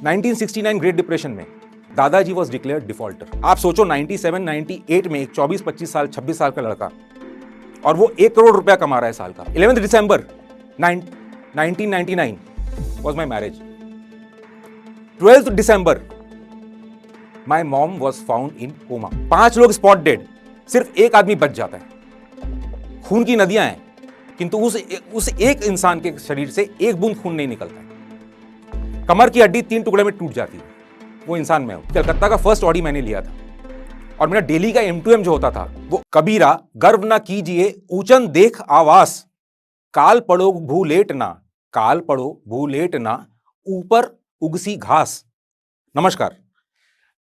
1969 great depression में दादाजी was declared defaulter. आप सोचो 97, 98 में एक 24, 25 साल, 26 साल का लड़का और वो 1 करोड़ रुपया कमा रहा है साल का। 11 दिसंबर 1999 was my marriage. 12th December my mom was found in coma. 5 लोग स्पॉट डेड, सिर्फ एक आदमी बच जाता है। खून की नदियां हैं किंतु उस एक इंसान के शरीर से एक बूंद खून नहीं निकलता है। कमर की हड्डी 3 टुकड़े में टूट जाती है। वो इंसान मैं हूं। कलकत्ता का फर्स्ट ऑडी मैंने लिया था और मेरा डेली का M2M जो होता था वो कबीरा गर्व ना कीजिए ऊंचन देख आवास, काल पड़ो भूलेट ना, काल पड़ो भूलेट ना, ऊपर उगसी घास। नमस्कार,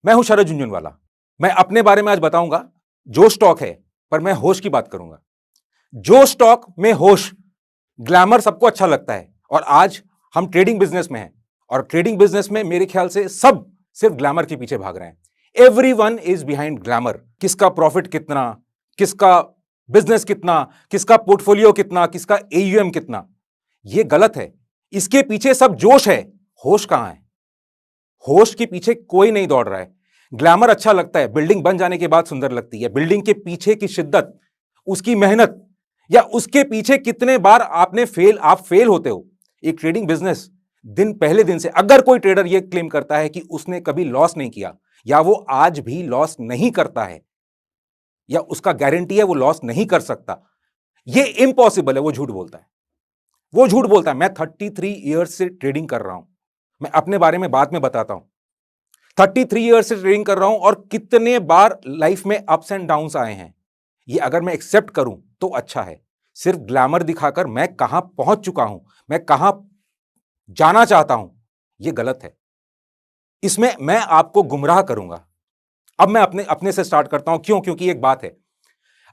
मैं हूं शरद झुंझुनवाला। मैं अपने बारे में आज बताऊंगा। जो स्टॉक है पर मैं होश की बात करूंगा। जो स्टॉक में होश, ग्लैमर सबको अच्छा लगता है और आज हम ट्रेडिंग बिजनेस में हैं और ट्रेडिंग बिजनेस में मेरे ख्याल से सब सिर्फ ग्लैमर के पीछे भाग रहे हैं। Everyone is behind glamour. किसका प्रॉफिट कितना, किसका बिजनेस कितना, किसका पोर्टफोलियो कितना, किसका AUM कितना, यह गलत है। इसके पीछे सब जोश है, होश कहां है? होश के पीछे कोई नहीं दौड़ रहा है। ग्लैमर अच्छा लगता है, बिल्डिंग बन जाने के बाद सुंदर लगती है। बिल्डिंग के पीछे की शिद्दत, उसकी मेहनत या उसके पीछे कितने बार आप फेल होते हो। एक ट्रेडिंग बिजनेस दिन पहले दिन से, अगर कोई ट्रेडर यह क्लेम करता है कि उसने कभी लॉस नहीं किया या वो आज भी लॉस नहीं करता है या उसका गारंटी है वो लॉस नहीं कर सकता, ये इम्पॉसिबल है, वो झूठ बोलता है। वो झूठ बोलता है। मैं 33 ईयर्स से ट्रेडिंग कर रहा हूं। मैं अपने बारे में बाद में बताता हूं। 33 ईयर्स से ट्रेडिंग कर रहा हूं और कितने बार लाइफ में अप्स एंड डाउन्स आए हैं, ये अगर मैं एक्सेप्ट करूं तो अच्छा है। सिर्फ ग्लैमर दिखाकर मैं कहां पहुंच चुका हूं, मैं कहां जाना चाहता हूं, यह गलत है। इसमें मैं आपको गुमराह करूंगा। अब मैं अपने से स्टार्ट करता हूं। क्यों? क्योंकि एक बात है,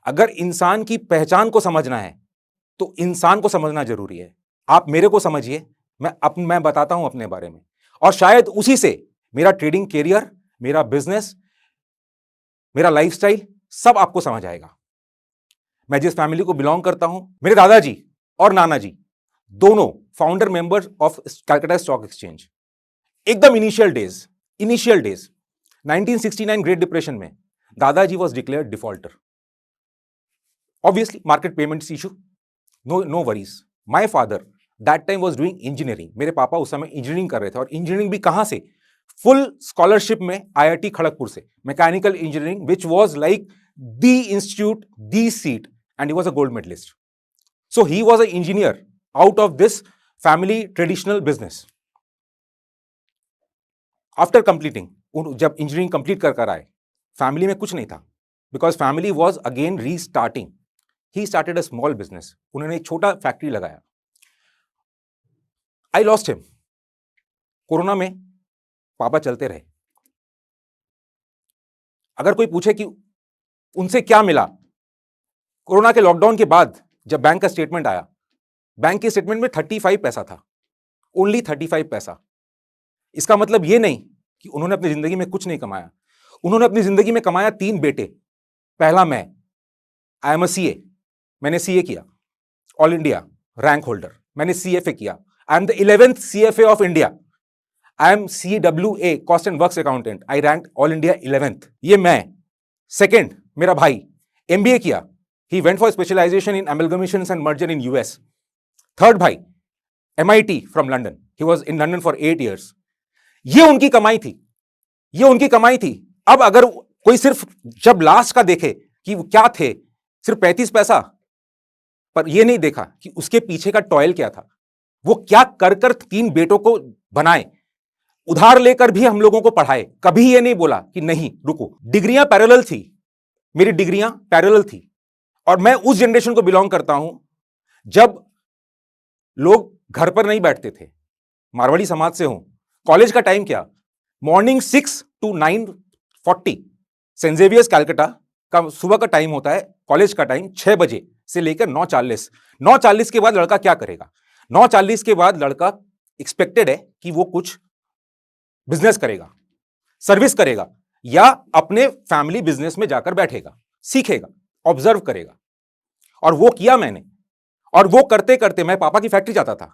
अगर इंसान की पहचान को समझना है तो इंसान को समझना जरूरी है। आप मेरे को समझिए, मैं बताता हूं अपने बारे में और शायद उसी से मेरा ट्रेडिंग कैरियर, मेरा बिजनेस, मेरा लाइफस्टाइल सब आपको समझ आएगा। मैं जिस फैमिली को बिलोंग करता हूं, मेरे दादाजी और नाना जी दोनों founder members of Calcutta stock exchange. एकदम इनिशियल डेज 1969 ग्रेट डिप्रेशन में दादाजी was declared defaulter. Obviously market payments issue, no worries. My father that time was doing engineering. मेरे पापा उस समय इंजीनियरिंग कर रहे थे और इंजीनियरिंग भी कहां से? फुल स्कॉलरशिप में IIT खड़गपुर से, mechanical engineering, which was like the institute, the seat, and he was a gold medalist. So he was a engineer out of this family traditional business. After completing, जब engineering complete कर आए, family में कुछ नहीं था, because family was again restarting. He started a small business. उन्होंने एक छोटा फैक्ट्री लगाया। I lost him. कोरोना में पापा चलते रहे। अगर कोई पूछे कि उनसे क्या मिला, कोरोना के लॉकडाउन के बाद जब बैंक का स्टेटमेंट आया, बैंक के स्टेटमेंट में 35 पैसा था, ओनली 35 पैसा। इसका मतलब यह नहीं कि उन्होंने अपनी जिंदगी में कुछ नहीं कमाया। उन्होंने अपनी जिंदगी में कमाया 3 बेटे। पहला मैं, आई एम अ CA, मैंने CA किया, ऑल इंडिया रैंक होल्डर। मैंने CFA किया, I am the 11th CFA of India. I am CWA, cost and works accountant, I rank all India 11th। ये मैं। सेकेंड, मेरा भाई MBA किया, he went for specialization in amalgamations and merger in US। Third भाई MIT from London, he was in London for 8 years। ये उनकी कमाई थी। अब अगर कोई सिर्फ जब लास्ट का देखे कि वो क्या थे, सिर्फ 35 पैसा, पर ये नहीं देखा कि उसके पीछे का टॉयल क्या था। वो क्या कर 3 बेटों को बनाए, उधार लेकर भी हम लोगों को पढ़ाए। कभी ये नहीं बोला कि नहीं रुको। डिग्रियां पैरेलल थी, मेरी डिग्रियां पैरेलल थी और मैं उस जनरेशन को बिलोंग करता हूं जब लोग घर पर नहीं बैठते थे। मारवाड़ी समाज से हूं। कॉलेज का टाइम क्या? Morning 6 to 9:40। सेंट जेवियर्स कलकत्ता का सुबह का टाइम होता है। कॉलेज का टाइम 6 बजे से लेकर 9:40। 9:40 के बाद लड़का क्या करेगा? 9:40 के बाद लड़का एक्सपेक्टेड है कि वो कुछ बिजनेस करेगा, सर्विस करेगा या अपने फैमिली बिजनेस में जाकर बैठेगा, सीखेगा, ऑब्जर्व करेगा। और वो किया मैंने। और वो करते करते मैं पापा की फैक्ट्री जाता था।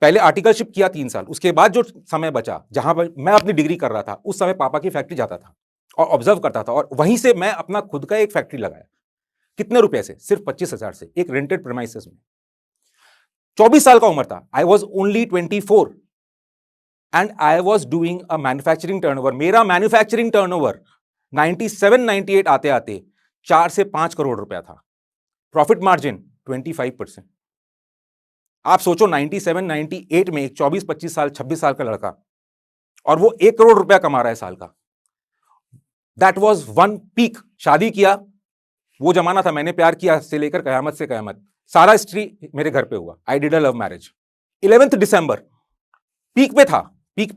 पहले आर्टिकलशिप किया 3 साल, उसके बाद जो समय बचा जहां पर मैं अपनी डिग्री कर रहा था, उस समय पापा की फैक्ट्री जाता था और ऑब्जर्व करता था, और वहीं से मैं अपना खुद का एक फैक्ट्री लगाया। कितने रुपए से? सिर्फ 25,000 से, एक रेंटेड प्रेमाइसेस में। 24 साल का उम्र था, I was only 24 and I was doing a manufacturing turnover. मेरा मैन्युफैक्चरिंग टर्नओवर 97-98 आते आते 4 से 5 करोड़ रुपया था। Profit margin 25%। आप सोचो 97-98 में एक 24-25 साल 26 साल का लड़का, और वो 1 करोड़ रुपया कमा रहा है साल का। That was one peak. शादी किया, वो जमाना था, मैंने प्यार किया से लेकर कयामत से कयामत, सारा हिस्ट्री मेरे घर पे हुआ। I did a love marriage. 11th December peak पे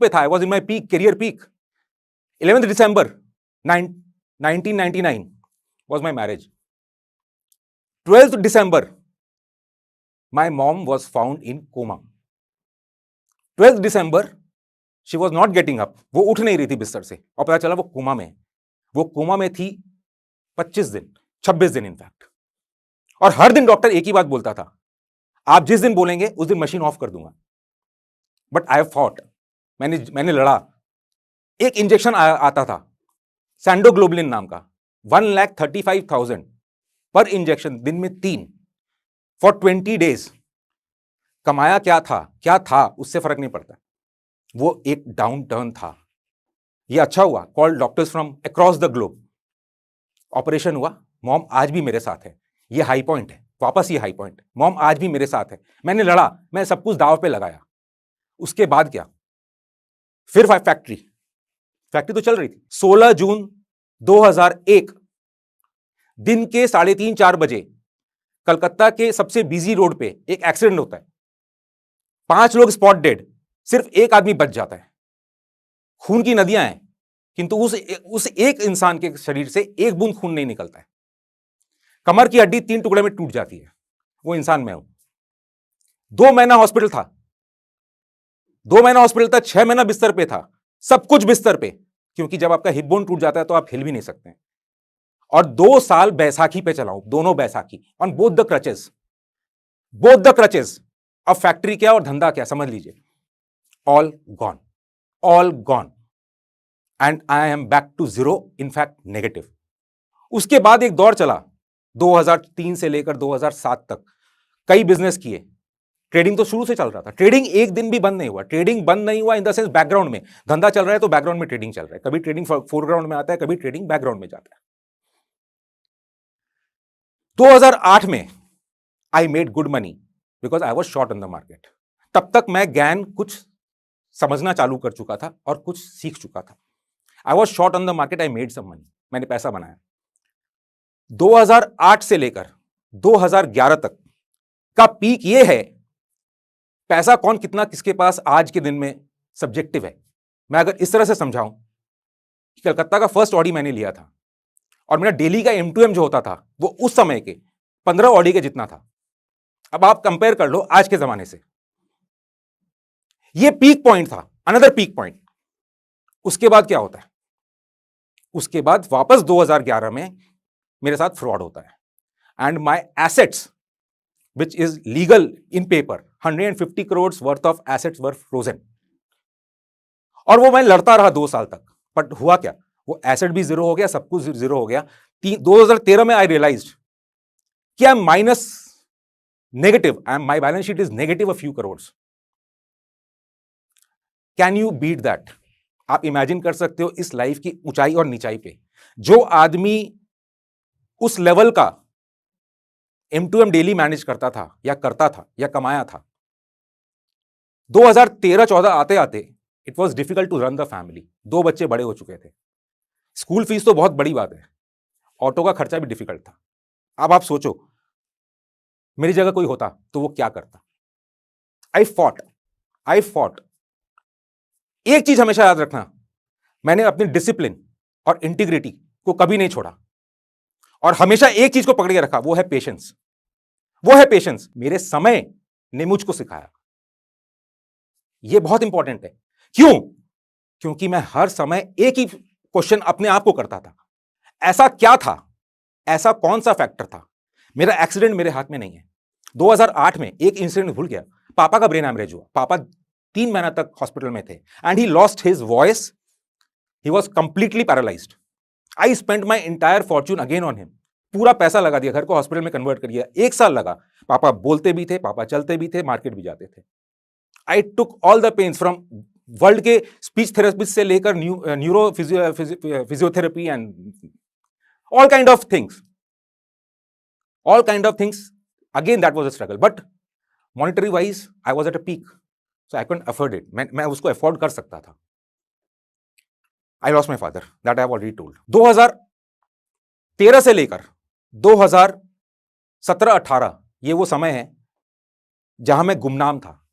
था, I was in my peak, career peak. 11th December 1999 was my marriage. 12th December, my mom was found in coma. 12th December, she was not getting up. वो उठ नहीं रही थी बिस्तर से, और पता चला वो कोमा में है। वो कोमा में थी 25 दिन, 26 दिन इनफैक्ट। और हर दिन डॉक्टर एक ही बात बोलता था, आप जिस दिन बोलेंगे उस दिन मशीन ऑफ कर दूंगा। बट आई हैव फॉट, मैंने लड़ा। एक इंजेक्शन आता था सैंडोग्लोबुलिन नाम का, 1,35,000 पर इंजेक्शन, दिन में 3 फॉर 20 डेज। कमाया क्या था उससे फर्क नहीं पड़ता, वो एक डाउन टर्न था। ये अच्छा हुआ, call doctors from across the globe. Operation हुआ, मॉम आज भी मेरे साथ है। ये हाई पॉइंट है, वापस ये हाई पॉइंट, मॉम आज भी मेरे साथ है। मैंने लड़ा, मैं सब कुछ दांव पे लगाया। उसके बाद क्या? फिर फैक्ट्री तो चल रही थी। 16 जून 2001 दिन के 3:30-4 बजे कलकत्ता के सबसे बिजी रोड पे एक एक्सीडेंट होता है। 5 लोग स्पॉट डेड, सिर्फ एक आदमी बच जाता है। खून की नदियां हैं, किंतु उस एक इंसान के शरीर से एक बूंद खून नहीं निकलता है। कमर की हड्डी 3 टुकड़े में टूट जाती है। वो इंसान मैं हूं। 2 महीना हॉस्पिटल था, 6 महीना बिस्तर पे था, सब कुछ बिस्तर पे, क्योंकि जब आपका हिप बोन टूट जाता है तो आप हिल भी नहीं सकते। और 2 साल बैसाखी पे चलाऊं, दोनों बैसाखी, ऑन बोथ द क्रचेस। अब फैक्ट्री क्या और धंधा क्या, समझ लीजिए। All gone and I am back to zero, in fact negative. उसके बाद एक दौर चला 2003 से लेकर 2007 तक, कई बिजनेस किए। ट्रेडिंग तो शुरू से चल रहा था, ट्रेडिंग एक दिन भी बंद नहीं हुआ। ट्रेडिंग बंद नहीं हुआ इन द सेंस बैकग्राउंड में धंधा चल रहा है तो बैकग्राउंड में ट्रेडिंग चल रहा है। कभी ट्रेडिंग फोरग्राउंड में आता है, कभी ट्रेडिंग बैकग्राउंड में जाता है। 2008 में I made good money because I was short on the market. तब तक मैं ज्ञान कुछ समझना चालू कर चुका था और कुछ सीख चुका था। I was short on the market, I made some money, मैंने पैसा बनाया। 2008 से लेकर 2011 तक का पीक ये है। पैसा कौन कितना किसके पास आज के दिन में सब्जेक्टिव है। मैं अगर इस तरह से समझाऊं कि कलकत्ता का फर्स्ट ऑडी मैंने लिया था और मेरा डेली का M2M जो होता था वो उस समय के 15 ऑडी के जितना था। अब आप कंपेयर कर लो आज के जमाने से। ये पीक पॉइंट था, अनदर पीक पॉइंट। उसके बाद क्या होता है? उसके बाद वापस 2011 में मेरे साथ फ्रॉड होता है and my assets which is legal in paper, 150 crores worth of assets were frozen। और वो मैं लड़ता रहा 2 साल तक, बट हुआ क्या? वो एसेट भी जीरो हो गया, सब कुछ जीरो हो गया। 2013 में आई रियलाइज्ड कि I am minus negative, my balance sheet is negative a few crores. Can you beat that? आप इमेजिन कर सकते हो इस लाइफ की ऊंचाई और नीचाई पे जो आदमी उस लेवल का M2M डेली मैनेज करता था या कमाया था। 2013-14 आते आते it was difficult to run the family. 2 बच्चे बड़े हो चुके थे, स्कूल फीस तो बहुत बड़ी बात है, ऑटो का खर्चा भी डिफिकल्ट था। अब आप सोचो मेरी जगह कोई होता तो वो क्या करता। आई फॉट। एक चीज हमेशा याद रखना, मैंने अपनी डिसिप्लिन और इंटीग्रिटी को कभी नहीं छोड़ा और हमेशा एक चीज को पकड़ के रखा, वो है पेशेंस। मेरे समय ने मुझको सिखाया। यह बहुत इंपॉर्टेंट है। क्यों? क्योंकि मैं हर समय एक ही क्वेश्चन अपने आप को करता था, ऐसा क्या था, ऐसा कौन सा फैक्टर था? मेरा एक्सीडेंट मेरे हाथ में नहीं है। 2008 में एक इंसिडेंट भूल गया, पापा का ब्रेन हैमरेज हुआ, पापा 3 महीना तक हॉस्पिटल में थे and he lost his voice, he was completely paralysed. I spent my entire Fortune again on him, पूरा पैसा लगा दिया, घर को हॉस्पिटल में कन्वर्ट कर दिया, 1 साल लगा। पापा बोलते भी थे, पापा चलते भी थे, मार्केट भी जाते थे। I took all the pains from world के स्पीच थेरेपिस्ट से लेकर neuro physiotherapy and all kind of things, again that was a struggle, but monetary wise I was at a peak, so I couldn't afford it, मैं उसको afford कर सकता था। I lost my father, that I have already told. 2013 से लेकर 2017-18 ये वो समय है जहां मैं गुमनाम था।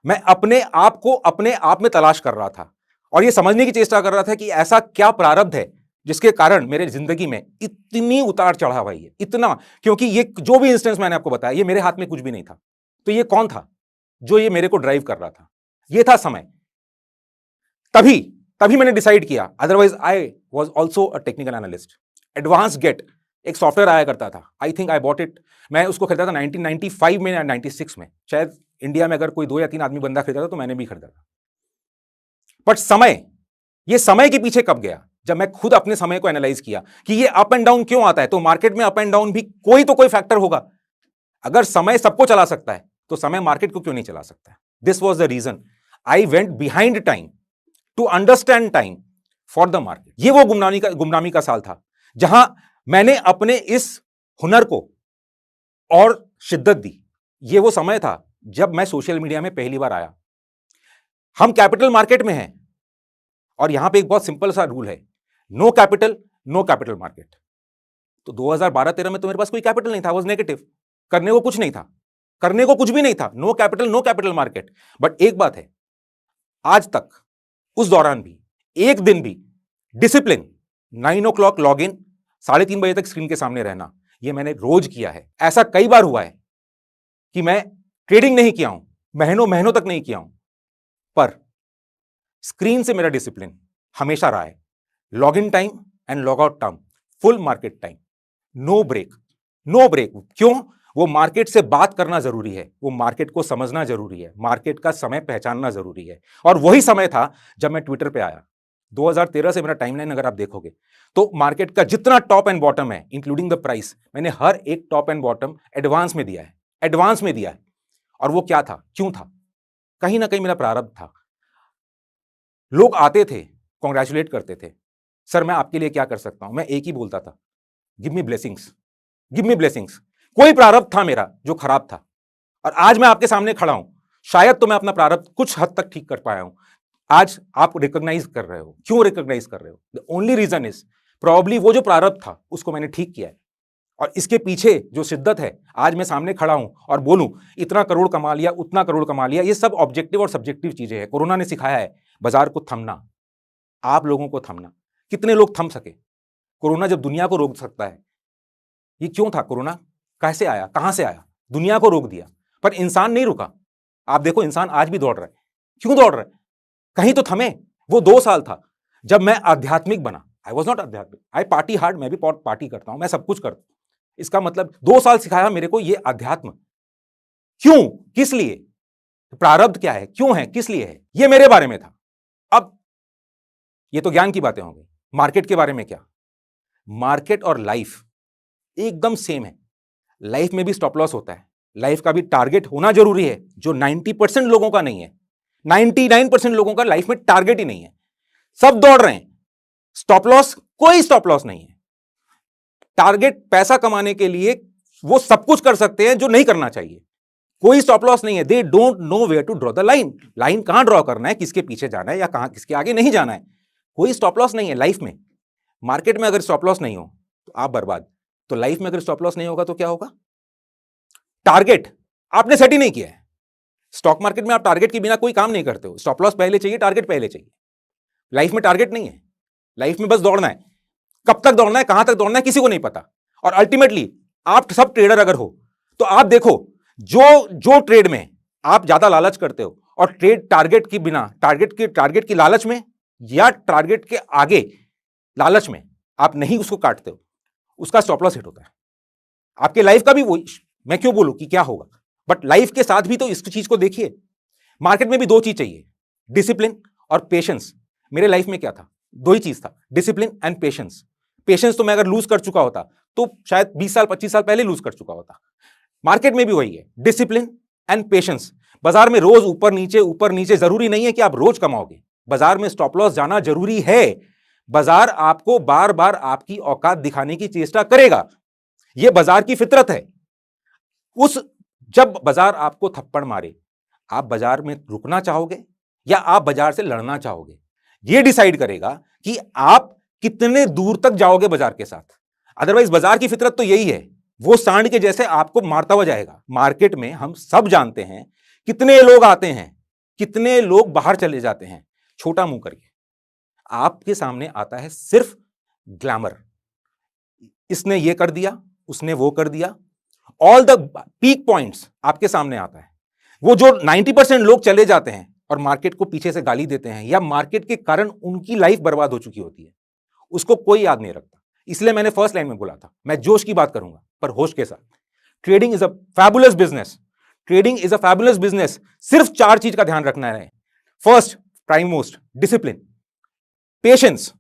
मैं अपने आप को अपने आप में तलाश कर रहा था और ये समझने की चेष्टा कर रहा था कि ऐसा क्या प्रारब्ध है जिसके कारण मेरे जिंदगी में इतनी उतार चढ़ाव आई है, इतना, क्योंकि ये जो भी इंस्टेंस मैंने आपको बताया ये मेरे हाथ में कुछ भी नहीं था। तो ये कौन था जो ये मेरे को ड्राइव कर रहा था? ये था समय। तभी मैंने डिसाइड किया, otherwise I was also a technical analyst. Advance get एक सॉफ्टवेयर आया करता था, I think I bought it, मैं उसको खरीदा था 1995 में या 96 में, शायद इंडिया में अगर कोई 2 या 3 आदमी बंदा खरीदा था तो मैंने भी खरीदा था। बट ये समय के पीछे कब गया? जब मैं खुद अपने समय को एनालाइज किया कि ये अप एंड डाउन क्यों आता है। तो मार्केट में अप एंड डाउन भी कोई फैक्टर होगा। अगर समय सबको चला सकता है तो समय मार्केट को क्यों नहीं चला सकता? This was the reason I went behind time to understand time for the market. ये वो गुमनामी का साल था जहां मैंने अपने इस हुनर को और शिद्दत दी। ये वो समय था जब मैं सोशल मीडिया में पहली बार आया। हम कैपिटल मार्केट में हैं और यहां पे एक बहुत सिंपल सा रूल है, no capital no capital market. तो 2012-13 में तो मेरे पास कोई कैपिटल नहीं था, वाज नेगेटिव, करने को कुछ नहीं था, करने को कुछ भी नहीं था, नो कैपिटल मार्केट। बट एक बात है, आज तक उस दौरान भी एक दिन भी डिसिप्लिन 9 o'clock लॉग इन, 3:30 बजे तक स्क्रीन के सामने रहना, यह मैंने रोज किया है। ऐसा कई बार हुआ है कि मैं ट्रेडिंग नहीं किया हूं, महीनों तक नहीं किया हूं, पर स्क्रीन से मेरा डिसिप्लिन हमेशा रहा है। Log in time and log out time, full market time, no break. क्यों? वो मार्केट से बात करना जरूरी है, वो मार्केट को समझना जरूरी है, मार्केट का समय पहचानना जरूरी है। और वही समय था जब मैं ट्विटर पे आया। 2013 से मेरा टाइमलाइन अगर आप देखोगे तो मार्केट का जितना टॉप एंड बॉटम है इंक्लूडिंग द प्राइस, मैंने हर एक टॉप एंड बॉटम एडवांस में दिया है। और वो क्या था, क्यों था? कहीं ना कहीं मेरा प्रारब्ध था। लोग आते थे, कॉन्ग्रेचुलेट करते थे, सर मैं आपके लिए क्या कर सकता हूं? मैं एक ही बोलता था, गिव मी ब्लेसिंग्स। कोई प्रारब्ध था मेरा जो खराब था, और आज मैं आपके सामने खड़ा हूं, शायद तो मैं अपना प्रारब्ध कुछ हद तक ठीक कर पाया हूं। आज आप रिकॉग्नाइज कर रहे हो। क्यों रिकॉग्नाइज कर रहे हो? The only reason is probably वो जो प्रारब्ध था उसको मैंने ठीक किया है, और इसके पीछे जो शिद्दत है, आज मैं सामने खड़ा हूं और बोलूं इतना करोड़ कमा लिया, उतना करोड़ कमा लिया, ये सब ऑब्जेक्टिव और सब्जेक्टिव चीजें हैं। कोरोना ने सिखाया है बाजार को थमना, आप लोगों को थमना। कितने लोग थम सके? कोरोना जब दुनिया को रोक सकता है, ये क्यों था? कोरोना कैसे आया, कहां से आया? दुनिया को रोक दिया, पर इंसान नहीं रुका। आप देखो, इंसान आज भी दौड़ रहा है। क्यों दौड़ रहा है? कहीं तो थमे। वो 2 साल था जब मैं आध्यात्मिक बना। आई वॉज नॉट आध्यात्मिक, आई पार्टी हार्ड, मैं भी पार्टी करता हूं, मैं सब कुछ करता हूं। इसका मतलब 2 साल सिखाया मेरे को ये अध्यात्म। क्यों? किस लिए? प्रारब्ध क्या है, क्यों है, किस लिए है, ये मेरे बारे में था। अब ये तो ज्ञान की बातें हो गई। मार्केट के बारे में क्या? मार्केट और लाइफ एकदम सेम है। लाइफ में भी स्टॉप लॉस होता है, लाइफ का भी टारगेट होना जरूरी है, जो 90% लोगों का नहीं है। 99% लोगों का लाइफ में टारगेट ही नहीं है, सब दौड़ रहे हैं। स्टॉप लॉस, कोई स्टॉप लॉस नहीं है। टारगेट पैसा कमाने के लिए वो सब कुछ कर सकते हैं जो नहीं करना चाहिए। कोई स्टॉप लॉस नहीं है। They don't know where to draw the line. Line कहां ड्रॉ करना है, किसके पीछे जाना है या कहां किसके आगे नहीं जाना है। कोई स्टॉप लॉस नहीं है लाइफ में। मार्केट में अगर स्टॉप लॉस नहीं हो तो आप बर्बाद। तो लाइफ में अगर स्टॉप लॉस नहीं होगा तो क्या होगा? टारगेट आपने सेट ही नहीं किया है। स्टॉक मार्केट में आप टारगेट के बिना कोई काम नहीं करते हो। स्टॉप लॉस पहले चाहिए, टारगेट पहले चाहिए। लाइफ में टारगेट नहीं है, लाइफ में बस दौड़ना है। कब तक दौड़ना है, कहां तक दौड़ना है, किसी को नहीं पता। और अल्टीमेटली आप सब ट्रेडर अगर हो तो आप देखो, जो ट्रेड में आप ज्यादा लालच करते हो और ट्रेड टारगेट की बिना, टारगेट की लालच में या टारगेट के आगे लालच में आप नहीं उसको काटते हो, उसका स्टॉप लॉस हिट होता है। आपके लाइफ का भी वही, मैं क्यों बोलूं कि क्या होगा, बट लाइफ के साथ भी तो इस चीज को देखिए, मार्केट में भी दो चीज चाहिए, डिसिप्लिन और पेशेंस। मेरे लाइफ में क्या था? दो ही चीज था, डिसिप्लिन एंड पेशेंस। पेशेंस तो मैं अगर लूज कर चुका होता तो शायद 20 साल 25 साल पहले लूज कर चुका होता। मार्केट में भी वही है, डिसिप्लिन एंड पेशेंस। बाजार में रोज ऊपर नीचे जरूरी नहीं है कि आप रोज कमाओगे। बाजार में स्टॉप लॉस जाना जरूरी है। बाजार आपको बार बार आपकी औकात दिखाने की चेष्टा करेगा, यह बाजार की फितरत है। जब बाजार आपको थप्पड़ मारे, आप बाजार में रुकना चाहोगे या आप बाजार से लड़ना चाहोगे? यह डिसाइड करेगा कि आप कितने दूर तक जाओगे बाजार के साथ। अदरवाइज बाजार की फितरत तो यही है, वो सांड के जैसे आपको मारता हुआ जाएगा। मार्केट में हम सब जानते हैं कितने लोग आते हैं, कितने लोग बाहर चले जाते हैं, छोटा मुंह करके। आपके सामने आता है सिर्फ ग्लैमर, इसने ये कर दिया, उसने वो कर दिया। ऑल द पीक पॉइंट्स आपके सामने आता है। वो जो 90% लोग चले जाते हैं और मार्केट को पीछे से गाली देते हैं या मार्केट के कारण उनकी लाइफ बर्बाद हो चुकी होती है, उसको कोई याद नहीं रखता। इसलिए मैंने फर्स्ट लाइन में बोला था, मैं जोश की बात करूंगा पर होश के साथ। Trading is a fabulous business, trading is a fabulous business. सिर्फ 4 चीज का ध्यान रखना है। First, prime most, discipline, patience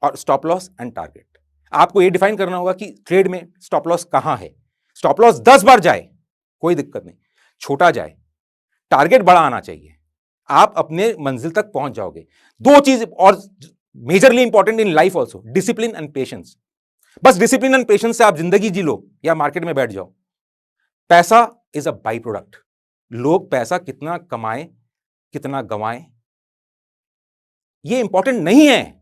और स्टॉप लॉस एंड टारगेट। आपको यह डिफाइन करना होगा कि ट्रेड में स्टॉप लॉस कहां है। स्टॉप लॉस 10 बार जाए कोई दिक्कत नहीं, छोटा जाए, टारगेट बड़ा आना चाहिए, आप अपने मंजिल तक पहुंच जाओगे। दो चीज और majorly important in life also, discipline and patience. बस डिसिप्लिन एंड पेशेंस से आप जिंदगी जी लो या मार्केट में बैठ जाओ। पैसा इज अ बाई प्रोडक्ट। लोग पैसा कितना कमाएं, कितना गंवाएं, ये इंपॉर्टेंट नहीं है।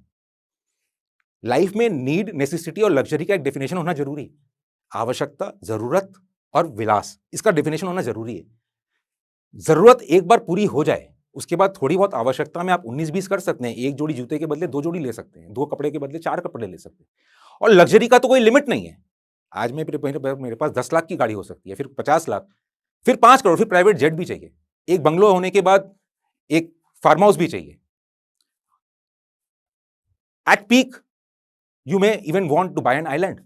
लाइफ में नीड, नेसेसिटी और लग्जरी का एक डेफिनेशन होना जरूरी है। आवश्यकता, जरूरत और विलास, इसका डेफिनेशन होना जरूरी है। जरूरत एक बार पूरी हो जाए, उसके बाद थोड़ी बहुत आवश्यकता में आप 19-20 कर सकते हैं। एक जोड़ी जूते के बदले 2 जोड़ी ले सकते हैं, 2 कपड़े के बदले 4 कपड़े ले सकते हैं। और लग्जरी का तो कोई लिमिट नहीं है। आज मेरे पास 10 लाख की गाड़ी हो सकती है, फिर 50 लाख, फिर 5 करोड़, फिर प्राइवेट जेट भी चाहिए, एक बंगलो होने के बाद एक फार्म हाउस भी चाहिए। At peak you may even want to buy an island.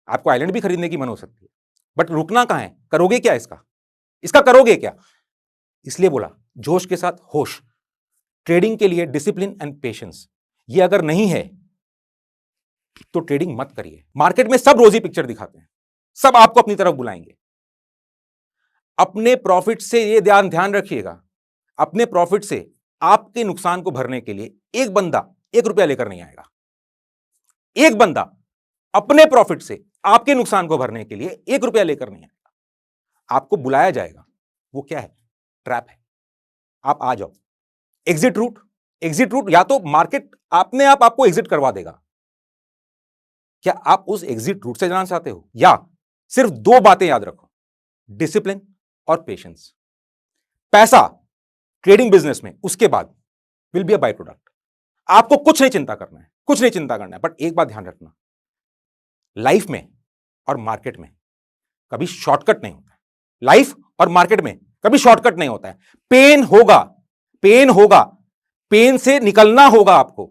आपको आइलैंड भी खरीदने की मन हो सकती है, बट रुकना कहां है? करोगे क्या इसका करोगे क्या? इसलिए बोला जोश के साथ होश। ट्रेडिंग के लिए डिसिप्लिन एंड पेशेंस ये अगर नहीं है तो ट्रेडिंग मत करिए। मार्केट में सब रोजी पिक्चर दिखाते हैं, सब आपको अपनी तरफ बुलाएंगे। अपने प्रॉफिट से ये ध्यान रखिएगा, अपने प्रॉफिट से आपके नुकसान को भरने के लिए एक बंदा 1 रुपया लेकर नहीं आएगा। एक बंदा अपने प्रॉफिट से आपके नुकसान को भरने के लिए 1 रुपया लेकर नहीं आएगा। आपको बुलाया जाएगा, वो क्या है? ट्रैप है। आप आ जाओ। एग्जिट रूट या तो मार्केट अपने आप आपको एग्जिट करवा देगा। क्या आप उस एग्जिट रूट से जाना चाहते हो? या सिर्फ 2 बातें याद रखो, डिसिप्लिन और पेशेंस। पैसा ट्रेडिंग बिजनेस में उसके बाद will be a by product. आपको कुछ नहीं चिंता करना है, कुछ नहीं चिंता करना है, बट एक बात ध्यान रखना, लाइफ में और मार्केट में कभी शॉर्टकट नहीं होता है। लाइफ और मार्केट में कभी शॉर्टकट नहीं होता है। पेन होगा, पेन से निकलना होगा आपको।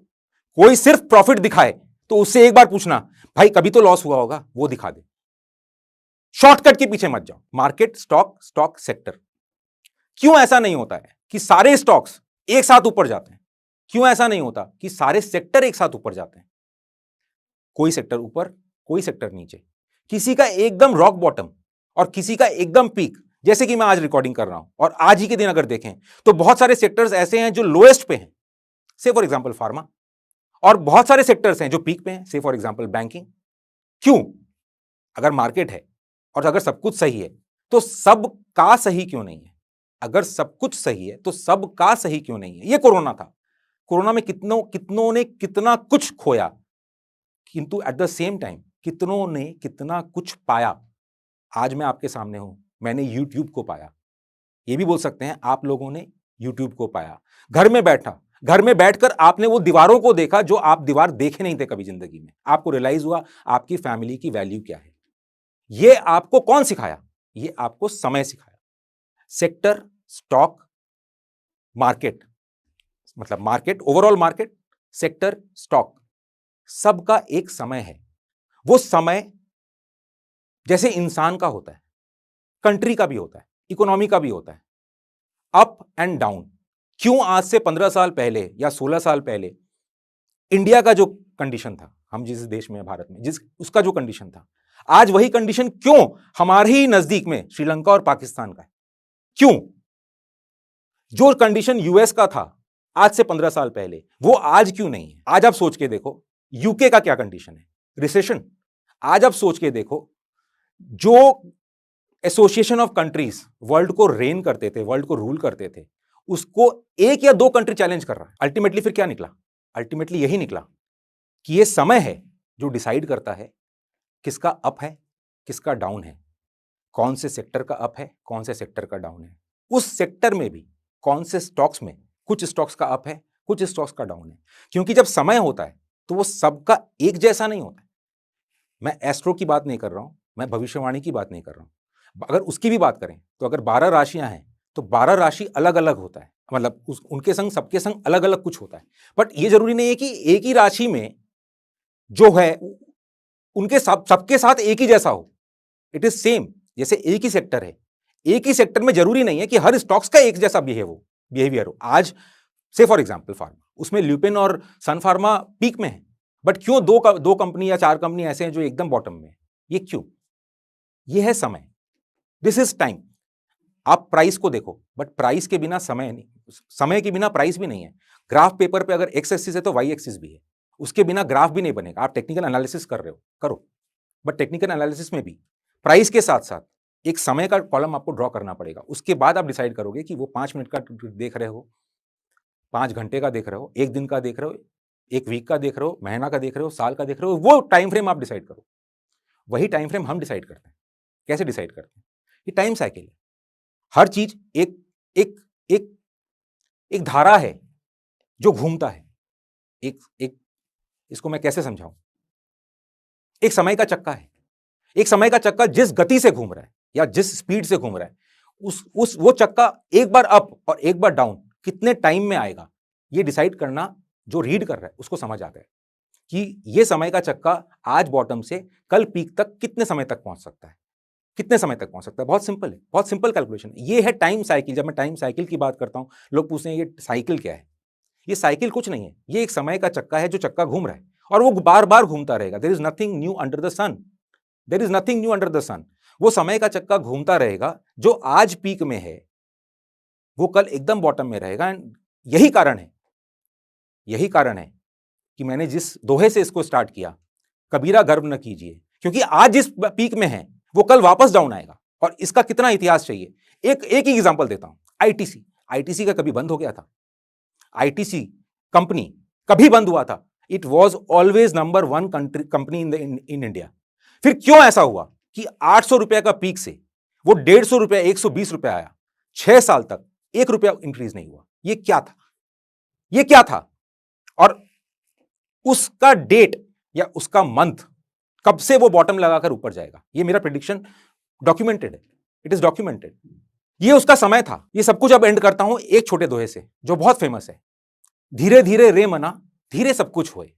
कोई सिर्फ प्रॉफिट दिखाए तो उससे एक बार पूछना, भाई कभी तो लॉस हुआ होगा, वो दिखा दे। शॉर्टकट के पीछे मत जाओ। मार्केट, स्टॉक सेक्टर, क्यों ऐसा नहीं होता है कि सारे स्टॉक्स एक साथ ऊपर जाते हैं? क्यों ऐसा नहीं होता कि सारे सेक्टर एक साथ ऊपर जाते हैं? कोई सेक्टर ऊपर, कोई सेक्टर नीचे, किसी का एकदम रॉक बॉटम और किसी का एकदम पीक। जैसे कि मैं आज रिकॉर्डिंग कर रहा हूं और आज ही के दिन अगर देखें तो बहुत सारे सेक्टर्स ऐसे हैं जो लोएस्ट पे हैं, से फॉर एग्जांपल फार्मा, और बहुत सारे सेक्टर्स हैं जो पीक पे हैं, से फॉर एग्जांपल बैंकिंग। क्यों? अगर मार्केट है और अगर सब कुछ सही है तो सब का सही क्यों नहीं है? अगर सब कुछ सही है तो सब का सही क्यों नहीं है? ये कोरोना था। कोरोना में कितनों ने कितना कुछ खोया, किंतु एट द सेम टाइम कितनों ने कितना कुछ पाया। आज मैं आपके सामने हूं, मैंने YouTube को पाया। ये भी बोल सकते हैं आप लोगों ने YouTube को पाया। घर में बैठकर आपने वो दीवारों को देखा जो आप दीवार देखे नहीं थे कभी जिंदगी में। आपको रियलाइज हुआ आपकी फैमिली की वैल्यू क्या है। ये आपको कौन सिखाया? ये आपको समय सिखाया। सेक्टर, स्टॉक, मार्केट, मतलब market, overall market, sector, stock, सबका एक समय है। वो समय जैसे इंसान का होता है, कंट्री का भी होता है, इकोनॉमी का भी होता है, अप एंड डाउन। क्यों आज से 15 साल पहले या 16 साल पहले इंडिया का जो कंडीशन था, हम जिस देश में भारत में जिस उसका जो कंडीशन था, आज वही कंडीशन क्यों हमारे ही नजदीक में श्रीलंका और पाकिस्तान का है? क्यों? जो कंडीशन यूएस का था आज से 15 साल पहले, वो आज क्यों नहीं है? आज आप सोच के देखो, यूके का क्या कंडीशन है? रिसेशन। आज आप सोच के देखो, जो एसोसिएशन ऑफ कंट्रीज वर्ल्ड को रेन करते थे, वर्ल्ड को रूल करते थे, उसको एक या दो कंट्री चैलेंज कर रहा है। अल्टीमेटली फिर क्या निकला? अल्टीमेटली यही निकला कि ये समय है जो डिसाइड करता है किसका अप है, किसका डाउन है, कौन से सेक्टर का अप है, कौन से सेक्टर का डाउन है, उस सेक्टर में भी कौन से स्टॉक्स में कुछ स्टॉक्स का अप है, कुछ स्टॉक्स का डाउन है। क्योंकि जब समय होता है तो वो सबका एक जैसा नहीं होता। मैं एस्ट्रो की बात नहीं कर रहा हूं, मैं भविष्यवाणी की बात नहीं कर रहा हूं। अगर उसकी भी बात करें तो अगर 12 राशियां हैं तो 12 राशि अलग अलग होता है, मतलब उनके संग सबके संग अलग अलग कुछ होता है। बट ये जरूरी नहीं है कि एक ही राशि में जो है उनके सबके साथ एक ही जैसा हो। It is same. जैसे एक ही सेक्टर है, एक ही सेक्टर में जरूरी नहीं है कि हर स्टॉक्स का एक जैसा बिहेवियर हो। आज से फॉर एग्जांपल फार्मा, उसमें ल्यूपिन और सन फार्मा पीक में है, बट क्यों दो कंपनी या चार कंपनी ऐसे हैं जो एकदम बॉटम में है? ये क्यों? ये है समय। This is time. आप प्राइस को देखो, बट प्राइस के बिना समय नहीं, समय के बिना प्राइस भी नहीं है। ग्राफ पेपर पे अगर एक्स एक्सिस है तो वाई एक्सिस भी है, उसके बिना ग्राफ भी नहीं बनेगा। आप टेक्निकल एनालिसिस कर रहे हो, करो, बट टेक्निकल एनालिसिस में भी प्राइस के साथ साथ एक समय का कॉलम आपको ड्रॉ करना पड़ेगा। उसके बाद आप डिसाइड करोगे कि वो 5 मिनट का देख रहे हो, 5 घंटे का देख रहे हो, 1 दिन का देख रहे हो, 1 वीक का देख रहे हो, महीना का देख रहे हो, साल का देख रहे हो, वो टाइम फ्रेम आप डिसाइड करो। वही टाइम फ्रेम हम डिसाइड करते हैं। कैसे डिसाइड करते हैं? ये टाइम साइकिल है। हर चीज एक एक एक एक धारा है जो घूमता है। एक एक इसको मैं कैसे समझाऊं? एक समय का चक्का है। एक समय का चक्का जिस गति से घूम रहा है या जिस स्पीड से घूम रहा है, उस वो चक्का एक बार अप और एक बार डाउन कितने टाइम में आएगा, ये डिसाइड करना जो रीड कर रहा है उसको समझ आता है कि ये समय का चक्का आज बॉटम से कल पीक तक कितने समय तक पहुंच सकता है, कितने समय तक पहुंच सकता है। बहुत सिंपल है, बहुत सिंपल कैलकुलेशन है। ये है टाइम साइकिल। जब मैं टाइम साइकिल की बात करता हूं, लोग पूछते हैं ये साइकिल क्या है? ये साइकिल कुछ नहीं है, ये एक समय का चक्का है जो चक्का घूम रहा है और वो बार बार घूमता रहेगा। There is nothing new under the sun. There is nothing new under the sun. वो समय का चक्का घूमता रहेगा। जो आज पीक में है वो कल एकदम बॉटम में रहेगा। एंड यही कारण है कि मैंने जिस दोहे से इसको स्टार्ट किया, कबीरा गर्व न कीजिए, क्योंकि आज जिस पीक में है वो कल वापस डाउन आएगा। और इसका कितना इतिहास चाहिए? एक ही एग्जांपल देता हूं। आईटीसी का कभी बंद हो गया था? आईटीसी कंपनी कभी बंद हुआ था? It was always number 1 company in India. फिर क्यों ऐसा हुआ कि 800 रुपए का पीक से वो 150 रुपए, 120 रुपए आया? 6 साल तक 1 रुपया इंक्रीज नहीं हुआ। ये क्या था? ये क्या था? और उसका डेट या उसका मंथ कब से वो बॉटम लगाकर ऊपर जाएगा, ये मेरा प्रेडिक्शन डॉक्यूमेंटेड है। It is documented. ये उसका समय था। ये सब कुछ अब एंड करता हूं एक छोटे दोहे से जो बहुत फेमस है। धीरे धीरे रे मना, धीरे सब कुछ होए,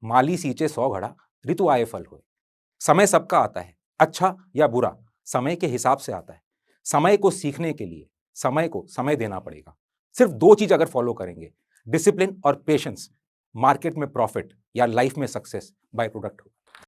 माली सींचे 100 घड़ा, ऋतु आए फल होए। समय सबका आता है, अच्छा या बुरा, समय के हिसाब से आता है। समय को सीखने के लिए समय को समय देना पड़ेगा। सिर्फ 2 चीज अगर फॉलो करेंगे, डिसिप्लिन और पेशेंस, मार्केट में प्रॉफिट या लाइफ में सक्सेस बाय प्रोडक्ट होगा।